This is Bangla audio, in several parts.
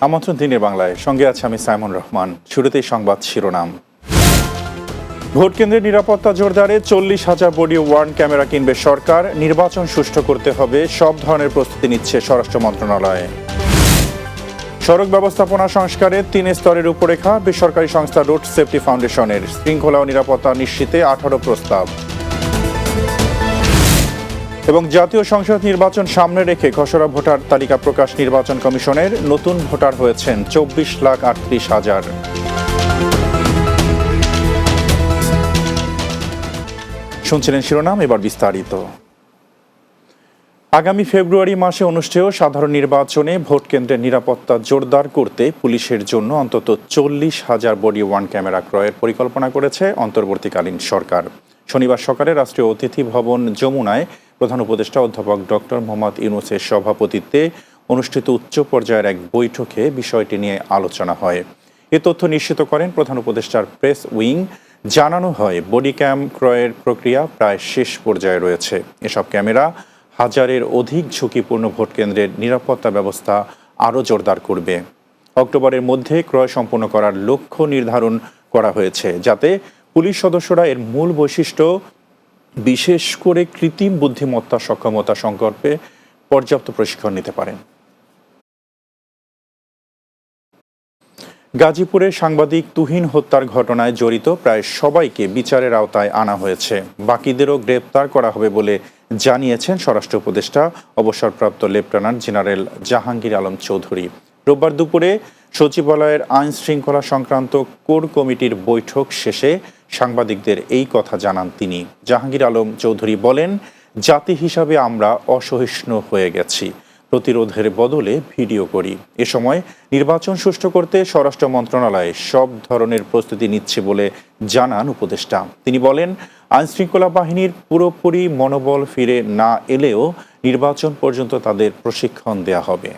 আমন্ত্রণ দিনের বাংলায়, সঙ্গে আছে আমি সাইমন রহমান। শুরুতেই সংবাদ শিরোনাম। ভোট কেন্দ্রের নিরাপত্তা জোরদারে 40,000 বডি ওয়ার্ন ক্যামেরা কিনবে সরকার। নির্বাচন সুষ্ঠু করতে হবে, সব ধরনের প্রস্তুতি নিচ্ছে স্বরাষ্ট্র মন্ত্রণালয়। সড়ক ব্যবস্থাপনা সংস্কারে 3 স্তরের রূপরেখা। বেসরকারি সংস্থা রোড সেফটি ফাউন্ডেশনের। শৃঙ্খলা ও নিরাপত্তা নিশ্চিতে 18 প্রস্তাব। এবং জাতীয় সংসদ নির্বাচন সামনে রেখে খসড়া ভোটার তালিকা প্রকাশ নির্বাচন কমিশনের। নতুন ভোটার হয়েছেন 24,38,000। শুনছিলেন শিরোনাম, এবার বিস্তারিত। আগামী ফেব্রুয়ারি মাসে অনুষ্ঠেয় সাধারণ নির্বাচনে ভোট কেন্দ্রের নিরাপত্তা জোরদার করতে পুলিশের জন্য অন্তত 40,000 বডি ওয়ার্ন ক্যামেরা ক্রয়ের পরিকল্পনা করেছে অন্তর্বর্তীকালীন সরকার। শনিবার সকালে রাষ্ট্রীয় অতিথি ভবন যমুনায় প্রধান উপদেষ্টা অধ্যাপক ডক্টর মোহাম্মদ ইউনূসের সভাপতিত্বে অনুষ্ঠিত উচ্চ পর্যায়ের এক বৈঠকে বিষয়টি নিয়ে আলোচনা হয়। এ তথ্য নিশ্চিত করেন প্রধান উপদেষ্টার প্রেস উইং। জানানো হয়, বডি ক্যাম ক্রয়ের প্রক্রিয়া প্রায় শেষ পর্যায়ে রয়েছে। এসব ক্যামেরা হাজারের অধিক ঝুঁকিপূর্ণ ভোট কেন্দ্রের নিরাপত্তা ব্যবস্থা আরও জোরদার করবে। অক্টোবরের মধ্যে ক্রয় সম্পন্ন করার লক্ষ্য নির্ধারণ করা হয়েছে, যাতে পুলিশ সদস্যরা এর মূল বৈশিষ্ট্য, বিশেষ করে কৃত্রিম বুদ্ধিমত্তা সক্ষমতা সম্পর্কে পর্যাপ্ত প্রশিক্ষণ নিতে পারেন। গাজীপুরে সাংবাদিক তুহিন হত্যার ঘটনায় জড়িত প্রায় সবাইকে বিচারের আওতায় আনা হয়েছে। বাকিদেরও গ্রেপ্তার করা হবে বলে জানিয়েছেন স্বরাষ্ট্র উপদেষ্টা অবসরপ্রাপ্ত লেফটেন্যান্ট জেনারেল জাহাঙ্গীর আলম চৌধুরী। রোববার দুপুরে সচিবালয়ের আইন শৃঙ্খলা সংক্রান্ত কোর কমিটির বৈঠক শেষে সাংবাদিকদের এই কথা জানান তিনি। জাহাঙ্গীর আলম চৌধুরী বলেন, জাতি হিসাবে আমরা অসহিষ্ণু হয়ে গেছি, প্রতিরোধের বদলে ভিডিও করি। এ সময় নির্বাচন সুষ্ঠু করতে স্বরাষ্ট্র মন্ত্রণালয় সব ধরনের প্রস্তুতি নিচ্ছে বলে জানান উপদেষ্টা। তিনি বলেন, আইনশৃঙ্খলা বাহিনীর পুরোপুরি মনোবল ফিরে না এলেও নির্বাচন পর্যন্ত তাদের প্রশিক্ষণ দেয়া হবে।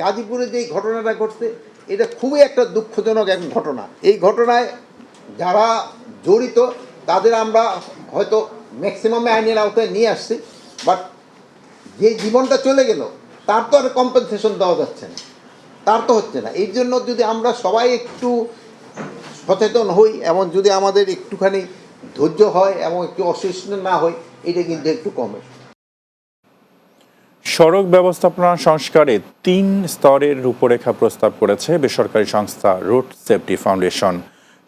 গাজীপুরে যে ঘটনাটা ঘটছে, এটা খুবই একটা দুঃখজনক এক ঘটনা। এই ঘটনায় যারা জড়িত তাদের আমরা হয়তো ম্যাক্সিমামে আইনের আওতায় নিয়ে আসছি, বাট যে জীবনটা চলে গেল তার তো আর কম্পেনসেশন দেওয়া যাচ্ছে না, তার তো হচ্ছে না। এই জন্য যদি আমরা সবাই একটু সচেতন হই এবং যদি আমাদের একটুখানি ধৈর্য হয় এবং একটু অসহিষ্ণু না হয়, এটা কিন্তু একটু কমে। সড়ক ব্যবস্থাপনা সংস্কারে 3 স্তরের রূপরেখা প্রস্তাব করেছে বেসরকারি সংস্থা রোড সেফটি ফাউন্ডেশন।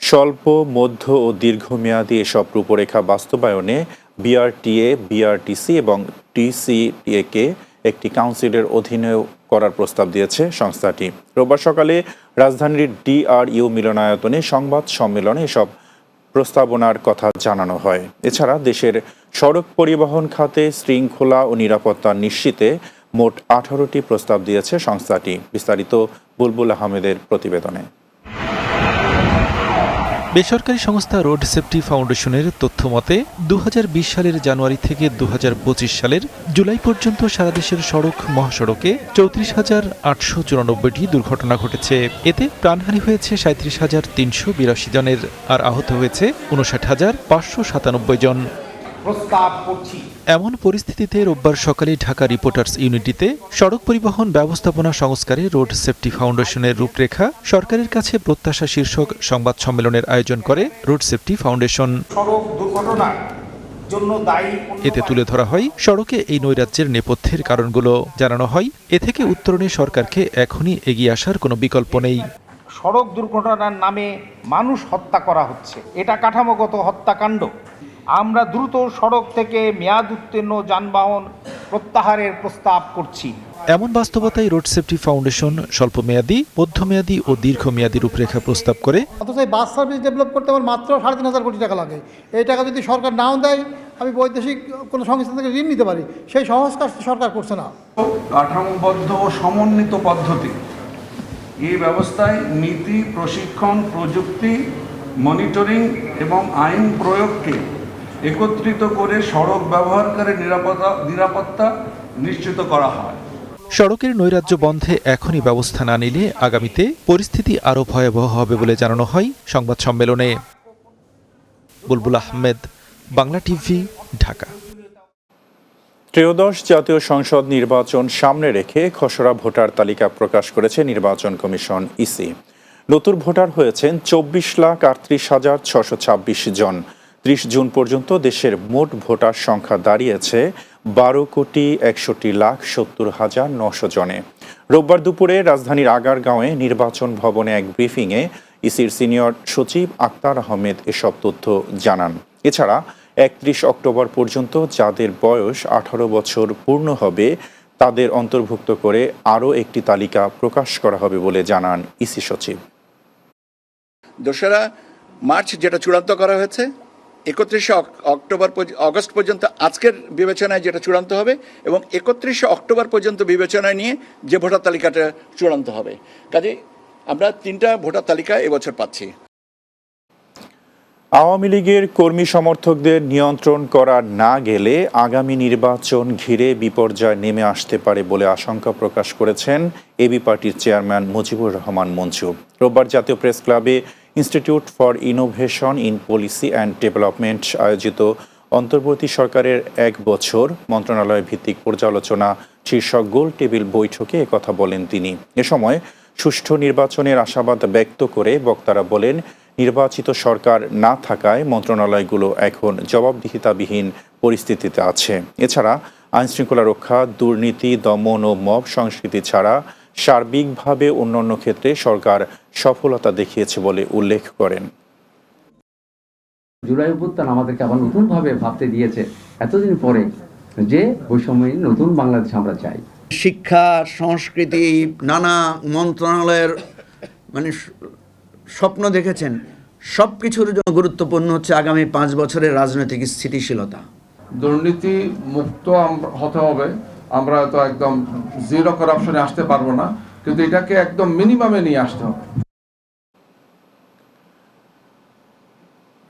স্বল্প, মধ্য ও দীর্ঘমেয়াদী এসব রূপরেখা বাস্তবায়নে বিআরটিএ, বিআরটিসি এবং টিসিটিএকে একটি কাউন্সিলের অধীনে করার প্রস্তাব দিয়েছে সংস্থাটি। রোববার সকালে রাজধানীর ডিআরইউ মিলনায়তনে সংবাদ সম্মেলনে এসব প্রস্তাবনার কথা জানানো হয়। এছাড়া দেশের সড়ক পরিবহন খাতে শৃঙ্খলা ও নিরাপত্তা নিশ্চিতে মোট 18টি প্রস্তাব দিয়েছে সংস্থাটি। বিস্তারিত বুলবুল আহমেদের প্রতিবেদনে। বেসরকারি সংস্থা রোড সেফটি ফাউন্ডেশনের তথ্য মতে 2020 সালের জানুয়ারি থেকে 2025 সালের জুলাই পর্যন্ত সারা দেশের সড়ক মহাসড়কে 34,894টি দুর্ঘটনা ঘটেছে। এতে প্রাণহানি হয়েছে 37,382 জনের, আর আহত হয়েছে 59,597 জন। এমন পরিস্থিতিতে রোববার সকালে ঢাকা রিপোর্টার্স ইউনিটিতে সড়ক পরিবহন ব্যবস্থাপনা সংস্কারে রোড সেফটি ফাউন্ডেশনের রূপরেখা সরকারের কাছে প্রত্যাশা শীর্ষক সংবাদ সম্মেলনের আয়োজন করে রোড সেফটি ফাউন্ডেশন। সড়ক দুর্ঘটনার জন্য দায়ী এতে তুলে ধরা হয় সড়কে এই নৈরাজ্যের নেপথ্যের কারণগুলো। জানানো হয়, এ থেকে উত্তরণে সরকারকে এখনই এগিয়ে আসার কোনো বিকল্প নেই। সড়ক দুর্ঘটনার নামে মানুষ হত্যা করা হচ্ছে, এটা কাঠামোগত হত্যাকাণ্ড। আমরা দ্রুত সড়ক থেকে মেয়াদ উত্তীর্ণ যানবাহন প্রত্যাহারের প্রস্তাব করছি। এমন বাস্তবতায় রোড সেফটি ফাউন্ডেশন স্বল্পমেয়াদী, মধ্যমেয়াদী ও দীর্ঘমেয়াদী রূপরেখা প্রস্তাব করে। অথচ এই বাস সার্ভিস ডেভেলপ করতে আমার মাত্র 3,500 কোটি টাকা লাগে। এই টাকা যদি সরকার নাও দেয়, আমি বৈদেশিক কোনো সংস্থা থেকে ঋণ নিতে পারি, সেই সহজ কাজ সরকার করছে না। কাঠামোবদ্ধ ও সমন্বিত পদ্ধতি, এই ব্যবস্থায় নীতি, প্রশিক্ষণ, প্রযুক্তি, মনিটরিং এবং আইন প্রয়োগকে একত্রিত করে সড়ক ব্যবহারকারীর নিরাপত্তা নিশ্চিত করা হয়। সড়কের নৈরাজ্য বন্ধে এখনই ব্যবস্থা না নিলে আগামীতে পরিস্থিতি আরও ভয়াবহ হবে বলে জানানো হয় সংবাদ সম্মেলনে। বুলবুল আহমেদ, বাংলা টিভি, ঢাকা। ত্রয়োদশ জাতীয় সংসদ নির্বাচন সামনে রেখে খসড়া ভোটার তালিকা প্রকাশ করেছে নির্বাচন কমিশন ইসি। নতুন ভোটার হয়েছেন 24,38,626 জন। 30 জুন পর্যন্ত দেশের মোট ভোটার সংখ্যা দাঁড়িয়েছে 12,61,70,900 জনে। রোববার দুপুরে রাজধানীর আগারগাঁওয়ে নির্বাচন ভবনে এক ব্রিফিংয়ে ইসির সিনিয়র সচিব আক্তার আহমেদ এসব তথ্য জানান। এছাড়া 31 অক্টোবর পর্যন্ত যাদের বয়স 18 বছর পূর্ণ হবে তাদের অন্তর্ভুক্ত করে আরও একটি তালিকা প্রকাশ করা হবে বলে জানান ইসি সচিব। 2রা মার্চ যেটা চূড়ান্ত করা হয়েছে, 31শে অগস্ট পর্যন্ত আজকের বিবেচনায় যেটা চূড়ান্ত হবে, এবং 31শে অক্টোবর পর্যন্ত বিবেচনায় নিয়ে যে ভোটার তালিকাটা চূড়ান্ত হবে। কাজেই আমরা 3টা ভোটার তালিকা এবছর পাচ্ছি। আওয়ামী লীগের কর্মী সমর্থকদের নিয়ন্ত্রণ করা না গেলে আগামী নির্বাচন ঘিরে বিপর্যয় নেমে আসতে পারে বলে আশঙ্কা প্রকাশ করেছেন এবি পার্টির চেয়ারম্যান মুজিবুর রহমান মঞ্জু। রোববার জাতীয় প্রেস ক্লাবে institute for innovation in policy and development আয়োজিত অন্তর্বর্তী সরকারের 1 বছর মন্ত্রণালয় ভিত্তিক পর্যালোচনা শীর্ষক গোল টেবিল বৈঠকে একথা বলেন তিনি। এ সময় সুষ্ঠু নির্বাচনের আশাবাদ ব্যক্ত করে বক্তারা বলেন, নির্বাচিত সরকার না থাকায় মন্ত্রণালয়গুলো এখন জবাবদিহিতাবিহীন পরিস্থিতিতে আছে। এছাড়া আইনশৃঙ্খলা রক্ষা, দুর্নীতি দমন ও মব সংস্কৃতি ছাড়া সার্বিকভাবে অন্যান্য ক্ষেত্রে সরকার সফলতা দেখিয়েছে বলে উল্লেখ করেন। জুলাই অভ্যুত্থান আমাদেরকে আবার নতুনভাবে ভাবতে দিয়েছে এতদিন পরে যে বৈষম্যহীন নতুন বাংলাদেশ আমরা চাই। শিক্ষা, সংস্কৃতি, নানা মন্ত্রণালয়ের স্বপ্ন দেখেছেন। সব কিছুর জন্য গুরুত্বপূর্ণ হচ্ছে আগামী 5 বছরের রাজনৈতিক স্থিতিশীলতা। দুর্নীতি মুক্ত হতে হবে। আমরা তো একদম জিরো করাপশনে আসতে পারবো না, কিন্তু এটাকে একদম মিনিমামে নিয়ে আসতে হবে।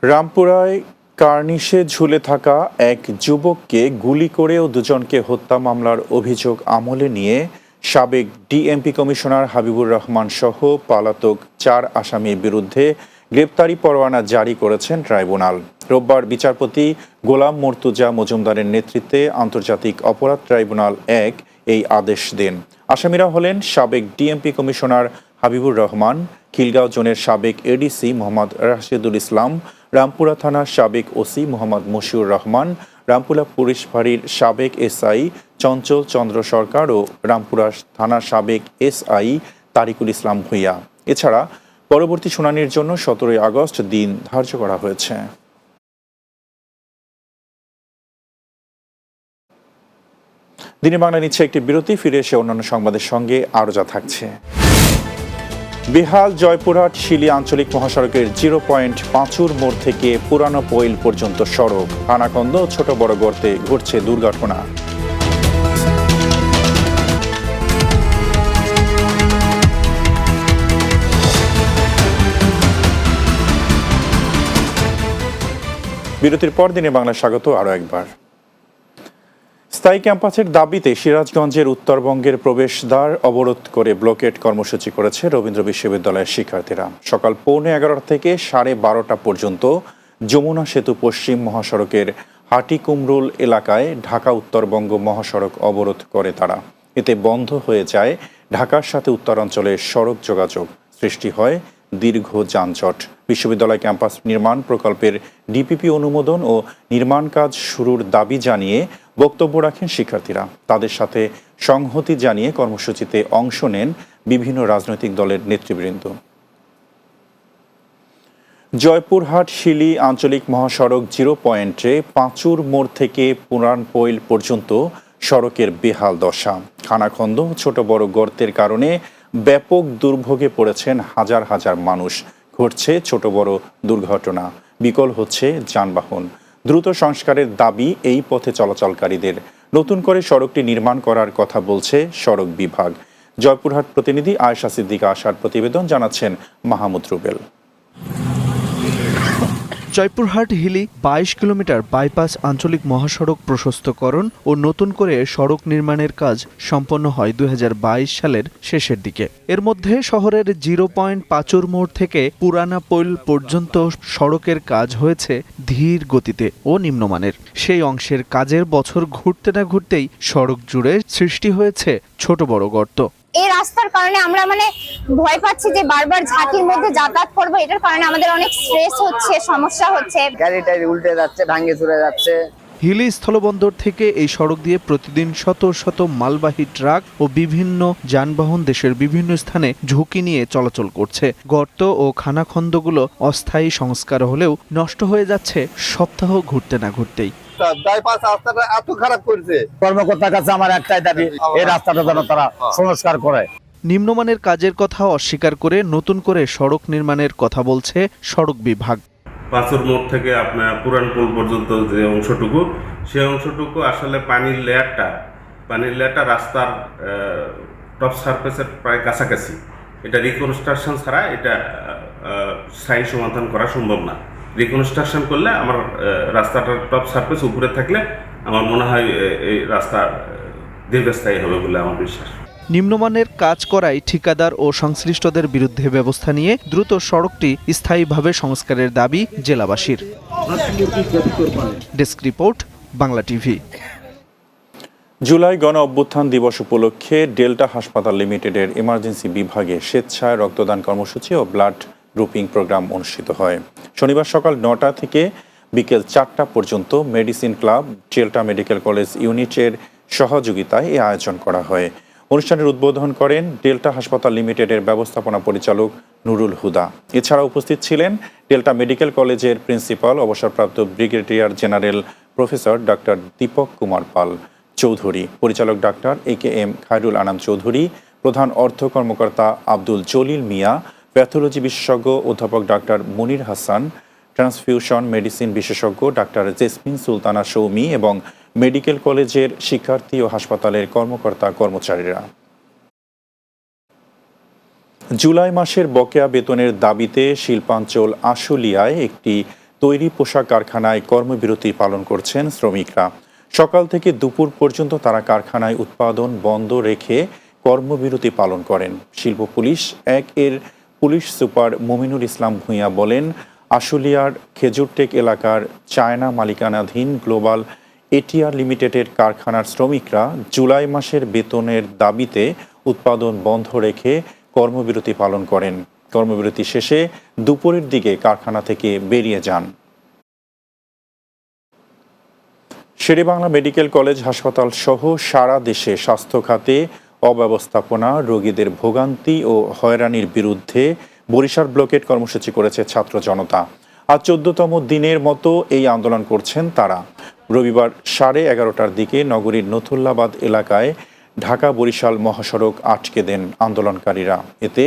রামপুরায় কার্নিশে ঝুলে থাকা এক যুবককে গুলি করে ও 2 জনকে হত্যা মামলার অভিযোগ আমলে নিয়ে সাবেক ডিএমপি কমিশনার হাবিবুর রহমান সহ পলাতক 4 আসামির বিরুদ্ধে গ্রেপ্তারি পরোয়ানা জারি করেছেন ট্রাইব্যুনাল। রোববার বিচারপতি গোলাম মর্তুজা মজুমদারের নেতৃত্বে আন্তর্জাতিক অপরাধ ট্রাইব্যুনাল 1 এই আদেশ দেন। আসামিরা হলেন সাবেক ডিএমপি কমিশনার হাবিবুর রহমান, খিলগাঁও জোনের সাবেক এডিসি মোহাম্মদ রাশেদুল ইসলাম, রামপুরা থানার সাবেক ওসি মোহাম্মদ মশিউর রহমান, রামপুরা পুলিশ ফাঁড়ির সাবেক এসআই চঞ্চল চন্দ্র সরকার ও রামপুরা থানার সাবেক এসআই তারিকুল ইসলাম ভূঁইয়া। এছাড়া পরবর্তী শুনানির জন্য 17 আগস্ট দিন ধার্য করা হয়েছে। দিনে বাংলা নিচ্ছে একটি বিরতি, ফিরে এসে অন্যান্য সংবাদের সঙ্গে আরও যা থাকছে। বেহাল জয়পুরহাট শিলি আঞ্চলিক মহাসড়কের 0.5 মোড় থেকে পুরানো পৈল পর্যন্ত সড়ক আনাকন্দ ছোট বড় গর্তে ঘটছে দুর্ঘটনা। বিরতির পর দিনে বাংলা স্বাগত আরও একবার। স্থায়ী ক্যাম্পাসের দাবিতে সিরাজগঞ্জের উত্তরবঙ্গের প্রবেশদ্বার অবরোধ করে ব্লকেট কর্মসূচি করেছে রবীন্দ্র বিশ্ববিদ্যালয়ের শিক্ষার্থীরা। সকাল 11:15 থেকে 12:30 পর্যন্ত যমুনা সেতু পশ্চিম মহাসড়কের হাটিকুমরুল এলাকায় ঢাকা উত্তরবঙ্গ মহাসড়ক অবরোধ করে তারা। এতে বন্ধ হয়ে যায় ঢাকার সাথে উত্তরাঞ্চলের সড়ক যোগাযোগ, সৃষ্টি হয় দীর্ঘ যানজট। বিশ্ববিদ্যালয় ক্যাম্পাস নির্মাণ প্রকল্পের ডিপিপি অনুমোদন ও নির্মাণ কাজ শুরুর দাবি জানিয়ে বক্তব্য রাখেন শিক্ষার্থীরা। তাদের সাথে সংহতি জানিয়ে কর্মসূচিতে অংশ নেন বিভিন্ন রাজনৈতিক দলের নেতৃবৃন্দ। জয়পুরহাট শিলি আঞ্চলিক মহাসড়ক 0.5 মোড় থেকে পুরান পৈল পর্যন্ত সড়কের বেহাল দশা। খানাখন্দ ছোট বড় গর্তের কারণে ব্যাপক দুর্ভোগে পড়েছেন হাজার হাজার মানুষ। ঘটছে ছোট বড় দুর্ঘটনা, বিকল হচ্ছে যানবাহন। দ্রুত সংস্কারের দাবি এই পথে চলাচলকারীদের। নতুন করে সড়কটি নির্মাণ করার কথা বলছে সড়ক বিভাগ। জয়পুরহাট প্রতিনিধি আয়েশা সিদ্দিকা আশার প্রতিবেদন, জানাচ্ছেন মাহমুদ রুবেল। জয়পুরহাট হিলি 22 কিলোমিটার বাইপাস আঞ্চলিক মহাসড়ক প্রশস্তকরণ ও নতুন করে সড়ক নির্মাণের কাজ সম্পন্ন হয় 2022 সালের শেষের দিকে। এর মধ্যে শহরের 0.5 মোড় থেকে পুরানা পৈল পর্যন্ত সড়কের কাজ হয়েছে ধীর গতিতে ও নিম্নমানের। সেই অংশের কাজের বছর ঘুরতে না ঘুরতেই সড়ক জুড়ে সৃষ্টি হয়েছে ছোট বড় গর্ত। এই রাস্তার কারণে আমরা ভয় পাচ্ছি যে বারবার ঝাঁকির মধ্যে যাতায়াত করবো, এটার কারণে আমাদের অনেক স্ট্রেস হচ্ছে, সমস্যা হচ্ছে, গাড়ি টাড়ি উল্টে যাচ্ছে, ভাঙে চুরে যাচ্ছে। হিলি স্থলবন্দর থেকে এই সড়ক দিয়ে প্রতিদিন শত শত মালবাহী ট্রাক ও বিভিন্ন যানবাহন দেশের বিভিন্ন স্থানে ঝুঁকি নিয়ে চলাচল করছে। গর্ত ও খানাখন্দগুলো অস্থায়ী সংস্কার হলেও নষ্ট হয়ে যাচ্ছে সপ্তাহ ঘুরতে না ঘুরতেই। রাস্তাটা এত খারাপ করেছে, কর্মকর্তার কাছে আমার একটাই দাবি, এই রাস্তাটা যেন তারা সংস্কার করে। নিম্নমানের কাজের কথা অস্বীকার করে নতুন করে সড়ক নির্মাণের কথা বলছে সড়ক বিভাগ। পাঁচুর মোড় থেকে আপনার পুরান পোল পর্যন্ত যে অংশটুকু, সেই অংশটুকু আসলে পানির লেয়ারটা রাস্তার টপ সারফেসের প্রায় কাছাকাছি। এটা রিকনস্ট্রাকশন ছাড়া এটা স্থায়ী সমাধান করা সম্ভব না। রিকনস্ট্রাকশন করলে আমার রাস্তাটার টপ সারফেস উপরে থাকলে আমার মনে হয় এই রাস্তা দীর্ঘস্থায়ী হবে বলে আমার বিশ্বাস। নিম্নমানের কাজ করায় ঠিকাদার ও সংশ্লিষ্টদের বিরুদ্ধে ব্যবস্থা নিয়ে দ্রুত সড়কটি স্থায়ীভাবে সংস্কারের দাবি জেলাবাসীর। Desk report, Bangla TV. July গণ অভ্যুত্থান দিবস উপলক্ষে ডেল্টা হাসপাতাল লিমিটেডের ইমার্জেন্সি বিভাগে স্বেচ্ছায় রক্তদান কর্মসূচি ও ব্লাড গ্রুপিং প্রোগ্রাম অনুষ্ঠিত হয়। শনিবার সকাল 9টা থেকে বিকেল 4টা পর্যন্ত medicine club, delta medical college ইউনিটের সহযোগিতায় এই আয়োজন করা হয়। অনুষ্ঠানের উদ্বোধন করেন ডেল্টা হাসপাতাল লিমিটেডের ব্যবস্থাপনা পরিচালক নুরুল হুদা। এছাড়া উপস্থিত ছিলেন ডেল্টা মেডিকেল কলেজের প্রিন্সিপাল অবসরপ্রাপ্ত brigadier general professor doctor Dipak Kumar Pal Chowdhury, পরিচালক ডাক্তার AKM খায়রুল আনাম চৌধুরী, প্রধান অর্থ কর্মকর্তা আব্দুল জলিল মিয়া, প্যাথোলজি বিশেষজ্ঞ অধ্যাপক ডাক্তার মুনির হাসান, ট্রান্সফিউশন মেডিসিন বিশেষজ্ঞ ডাক্তার জেসমিন সুলতানা সৌমি এবং মেডিকেল কলেজের শিক্ষার্থী ও হাসপাতালের কর্মকর্তা কর্মচারীরা। জুলাই মাসের বকেয়া বেতনের দাবিতে শিল্পাঞ্চল আশুলিয়ায় একটি তৈরি পোশাক কারখানায় কর্মবিরতি পালন করছেন শ্রমিকরা। সকাল থেকে দুপুর পর্যন্ত তারা কারখানায় উৎপাদন বন্ধ রেখে কর্মবিরতি পালন করেন। শিল্প পুলিশ 1-এর পুলিশ সুপার মুমিনুল ইসলাম ভূঁইয়া বলেন, আশুলিয়ার খেজুরটেক এলাকার চায়না মালিকানাধীন গ্লোবাল এটিআর লিমিটেডের কারখানার শ্রমিকরা জুলাই মাসের বেতনের দাবিতে উৎপাদন বন্ধ রেখে কর্মবিরতি পালন করেন। কর্মবিরতি শেষে দুপুরের দিকে কারখানা থেকে বেরিয়ে যান। শেরেবাংলা মেডিকেল কলেজ হাসপাতাল সহ সারা দেশে স্বাস্থ্য খাতে অব্যবস্থাপনা, রোগীদের ভোগান্তি ও হয়রানির বিরুদ্ধে বরিশাল ব্লকেট কর্মসূচি করেছে ছাত্র জনতা। আজ 14তম দিনের মতো এই আন্দোলন করছেন তারা। রবিবার 11:30টার দিকে নগরীর নথুল্লাবাদ এলাকায় ঢাকা বরিশাল মহাসড়ক আটকে দেন আন্দোলনকারীরা। এতে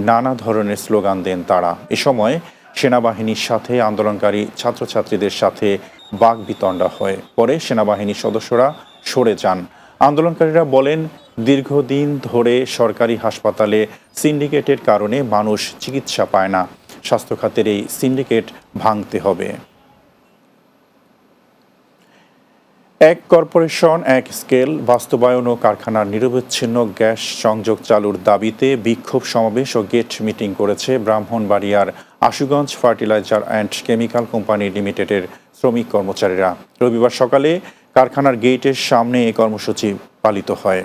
নানা ধরনের স্লোগান দেন তারা। এ সময় সেনাবাহিনীর সাথে আন্দোলনকারী ছাত্রছাত্রীদের সাথে বাকবিতণ্ডা হয়। পরে সেনাবাহিনীর সদস্যরা সরে যান। আন্দোলনকারীরা বলেন, দীর্ঘদিন ধরে সরকারি হাসপাতালে সিন্ডিকেটের কারণে মানুষ চিকিৎসা পায় না। স্বাস্থ্য খাতের এই সিন্ডিকেট ভাঙতে হবে। এক কর্পোরেশন এক স্কেল বাস্তবায়ন ও কারখানার নিরবচ্ছিন্ন গ্যাস সংযোগ চালুর দাবিতে বিক্ষোভ সমাবেশ ও গেট মিটিং করেছে ব্রাহ্মণবাড়িয়ার Ashuganj fertiliser and chemical company লিমিটেডের শ্রমিক কর্মচারীরা। রবিবার সকালে কারখানার গেটের সামনে এই কর্মসূচি পালিত হয়।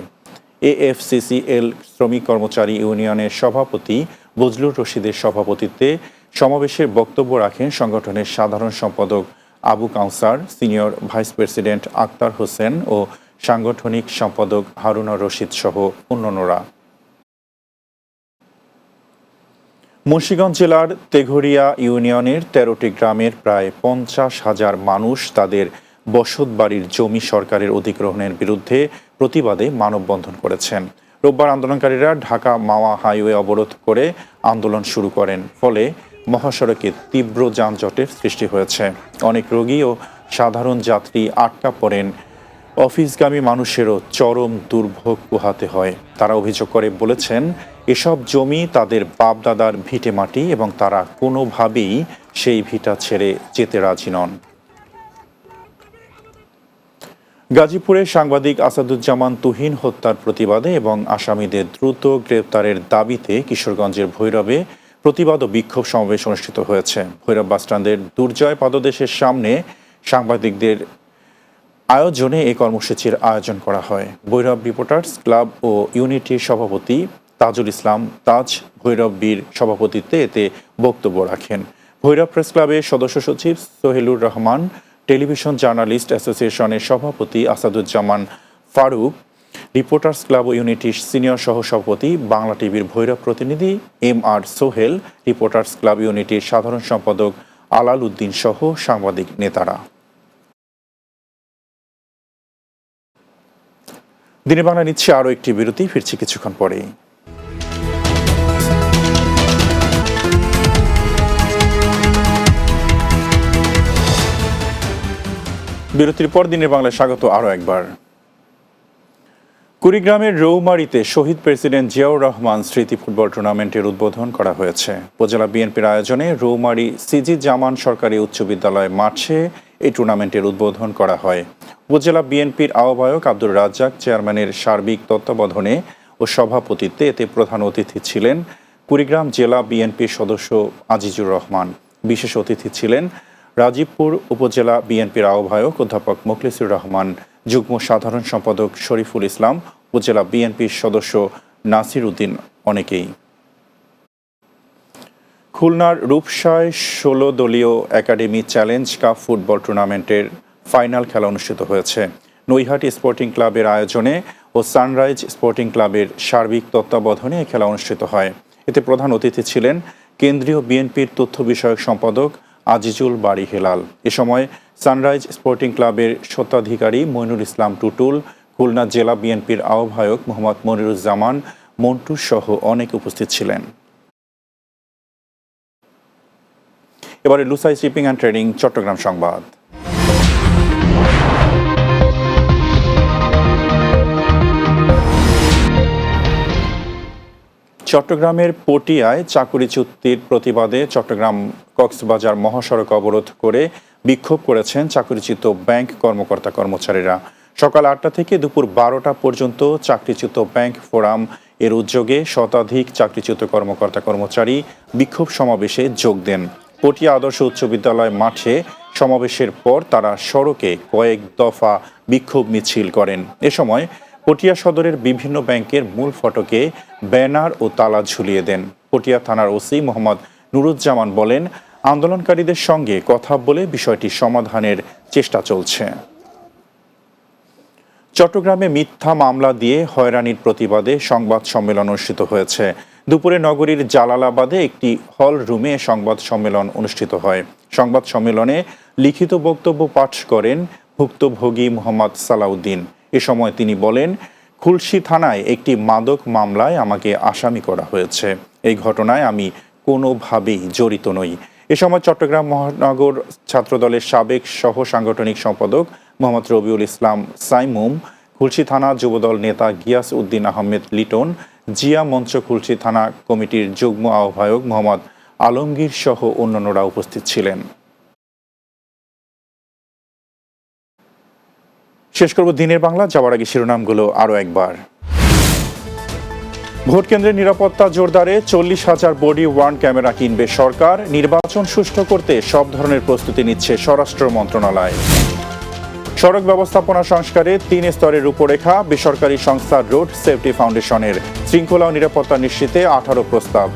AFCCL শ্রমিক কর্মচারী ইউনিয়নের সভাপতি বজলুর রশিদের সভাপতিত্বে সমাবেশের বক্তব্য রাখেন সংগঠনের সাধারণ সম্পাদক Abu Kawsar, senior vice president Aktar Hossain ও সাংগঠনিক সম্পাদক হারুনা রশিদ সহ অন্যান্যরা। মুন্সিগঞ্জ জেলার তেঘরিয়া ইউনিয়নের 13টি গ্রামের প্রায় 50,000 মানুষ তাদের বসতবাড়ির জমি সরকারের অধিগ্রহণের বিরুদ্ধে প্রতিবাদে মানববন্ধন করেছেন। রোববার আন্দোলনকারীরা ঢাকা মাওয়া হাইওয়ে অবরোধ করে আন্দোলন শুরু করেন। ফলে মহাসড়কে তীব্র যানজটের সৃষ্টি হয়েছে। অনেক রোগী ও সাধারণ যাত্রী আটকা পড়েন অফিসগামী মানুষেরও চরম দুর্ভোগ পোহাতে হয়। তারা অভিযোগ করে বলেছেন, এসব জমি তাদের বাপদাদার ভিটে মাটি এবং তারা কোনোভাবেই সেই ভিটা ছেড়ে যেতে রাজি নন। গাজীপুরে সাংবাদিক আসাদুজ্জামান তুহিন হত্যার প্রতিবাদে এবং আসামিদের দ্রুত গ্রেপ্তারের দাবিতে কিশোরগঞ্জের ভৈরবে প্রতিবাদ ও বিক্ষোভ সমাবেশ অনুষ্ঠিত হয়েছে। ভৈরব বাসস্ট্যান্ডের দুর্জয় পাদদেশের সামনে সাংবাদিকদের আয়োজনে এই কর্মসূচির আয়োজন করা হয়। ভৈরব রিপোর্টার্স ক্লাব ও ইউনিটির সভাপতি তাজুল ইসলাম তাজ ভৈরবীর সভাপতিত্বে এতে বক্তব্য রাখেন। ভৈরব প্রেস ক্লাবের সদস্য সচিব সোহেলুর রহমান, টেলিভিশন জার্নালিস্ট অ্যাসোসিয়েশনের সভাপতি আসাদুজ্জামান ফারুক, রিপোর্টার্স ক্লাব ও ইউনিটির সিনিয়র সহসভাপতি বাংলা টিভির ভৈরব প্রতিনিধি MR সোহেল, রিপোর্টার্স ক্লাব ইউনিটির সাধারণ সম্পাদক আলাল উদ্দিন সহ সাংবাদিক নেতারা। দিনের বাংলা নিচ্ছে আরও একটি বিরতি, ফিরছি কিছুক্ষণ পরেই। বিরতির পর দিনের বাংলায় স্বাগত আরও একবার। কুড়িগ্রামের রৌমারীতে শহীদ প্রেসিডেন্ট জিয়াউর রহমান স্মৃতি ফুটবল টুর্নামেন্টের উদ্বোধন করা হয়েছে। উপজেলা বিএনপির আয়োজনে রৌমারী সিজি জামান সরকারি উচ্চ বিদ্যালয় মাঠে এই টুর্নামেন্টের উদ্বোধন করা হয়। উপজেলা বিএনপির আহ্বায়ক আব্দুর রাজ্জাক চেয়ারম্যানের সার্বিক তত্ত্বাবধানে ও সভাপতিত্বে এতে প্রধান অতিথি ছিলেন কুড়িগ্রাম জেলা বিএনপির সদস্য আজিজুর রহমান। বিশেষ অতিথি ছিলেন রাজীবপুর উপজেলা বিএনপির আহ্বায়ক অধ্যাপক মোখলেসুর রহমান, যুগ্ম সাধারণ সম্পাদক শরীফুল ইসলাম, উপজেলা বিএনপির সদস্য নাসির উদ্দিন অনেকেই। খুলনার রূপসায় 16 দলীয় একাডেমি চ্যালেঞ্জ কাপ ফুটবল টুর্নামেন্টের ফাইনাল খেলা অনুষ্ঠিত হয়েছে। নৈহাটি স্পোর্টিং ক্লাবের আয়োজনে ও সানরাইজ স্পোর্টিং ক্লাবের সার্বিক তত্ত্বাবধানে এই খেলা অনুষ্ঠিত হয়। এতে প্রধান অতিথি ছিলেন কেন্দ্রীয় বিএনপির তথ্য বিষয়ক সম্পাদক আজিজুল বাড়ি হেলাল। এ সময় সানরাইজ স্পোর্টিং ক্লাবের স্বত্বাধিকারী মইনুল ইসলাম টুটুল, খুলনা জেলা বিএনপির আহ্বায়ক মোহাম্মদ মনিরুজ্জামান মন্টু সহ অনেক উপস্থিত ছিলেন। এবারে Lushai shipping and trading Chattogram সংবাদ। চট্টগ্রামের পটিয়ায় চাকুরি চুক্তির প্রতিবাদে চট্টগ্রাম কক্সবাজার মহাসড়ক অবরোধ করে বিক্ষোভ করেছেন চাকরিচ্যুত ব্যাংক কর্মকর্তা কর্মচারীরা। সকাল 8টা থেকে দুপুর 12টা পর্যন্ত চাকরিচ্যুত ব্যাংক ফোরাম এর উদ্যোগে শতাধিক চাকরিচ্যুত কর্মকর্তা কর্মচারী বিক্ষোভ সমাবেশে যোগ দেন। পটিয়া আদর্শ উচ্চ বিদ্যালয় মাঠে সমাবেশের পর তারা সড়কে কয়েক দফা বিক্ষোভ মিছিল করেন। এ সময় পটিয়া সদরের বিভিন্ন ব্যাংকের মূল ফটকে ব্যানার ও তালা ঝুলিয়ে দেন। পটিয়া থানার ওসি মোহাম্মদ নুরুজ্জামান বলেন, আন্দোলনকারীদের সঙ্গে কথা বলে বিষয়টি সমাধানের চেষ্টা চলছে। চট্টগ্রামে মিথ্যা মামলা দিয়ে হয়রানির প্রতিবাদে সংবাদ সম্মেলন অনুষ্ঠিত হয়েছে। দুপুরে নগরীর জালালাবাদে একটি হল রুমে সংবাদ সম্মেলন অনুষ্ঠিত হয়। সংবাদ সম্মেলনে লিখিত বক্তব্য পাঠ করেন ভুক্তভোগী মোহাম্মদ সালাউদ্দিন। এ সময় তিনি বলেন, খুলশী থানায় একটি মাদক মামলায় আমাকে আসামি করা হয়েছে। এই ঘটনায় আমি কোনোভাবেই জড়িত নই। এ সময় চট্টগ্রাম মহানগর ছাত্রদলের সাবেক সহ সাংগঠনিক সম্পাদক মোহাম্মদ রবিউল ইসলাম সাইমুম, খুলশী থানা যুবদল নেতা গিয়াস উদ্দিন আহমেদ লিটন, জিয়া মঞ্চ খুলশী থানা কমিটির যুগ্ম আহ্বায়ক মোহাম্মদ আলমগীর সহ অন্যান্যরা উপস্থিত ছিলেন। শেষ করব দিনের বাংলা, যাওয়ার আগে শিরোনামগুলো আরও একবার। ভোট কেন্দ্রের নিরাপত্তা জোরদারে 40,000 বডি ওয়ার্ন ক্যামেরা কিনবে সরকার। নির্বাচন সুষ্ঠু করতে সব ধরনের প্রস্তুতি নিচ্ছে স্বরাষ্ট্র মন্ত্রণালয়। সড়ক ব্যবস্থাপনা সংস্কারে 3 স্তরের রূপরেখা বেসরকারি সংস্থা রোড সেফটি ফাউন্ডেশনের। শৃঙ্খলা ও নিরাপত্তা নিশ্চিতে 18 প্রস্তাব।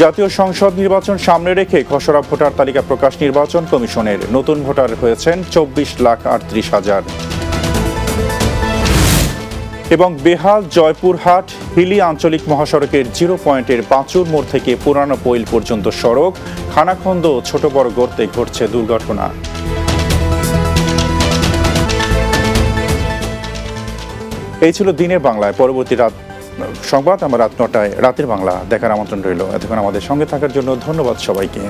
জাতীয় সংসদ নির্বাচন সামনে রেখে খসড়া ভোটার তালিকা প্রকাশ নির্বাচন কমিশনের। নতুন ভোটার হয়েছেন 24,38,000। এবং বেহাল জয়পুরহাট হিলি আঞ্চলিক মহাসড়কের 0 পয়েন্টের পাঁচুর মোড় থেকে পুরানো পৈল পর্যন্ত সড়ক খানাখন্দ ও ছোট বড় গর্তে ঘটছে দুর্ঘটনা। এই ছিল দিনের বাংলায়। পরবর্তী সংবাদ আমরা রাত 9টায় রাতের বাংলা দেখার আমন্ত্রণ রইল। এতক্ষণ আমাদের সঙ্গে থাকার জন্য ধন্যবাদ সবাইকে।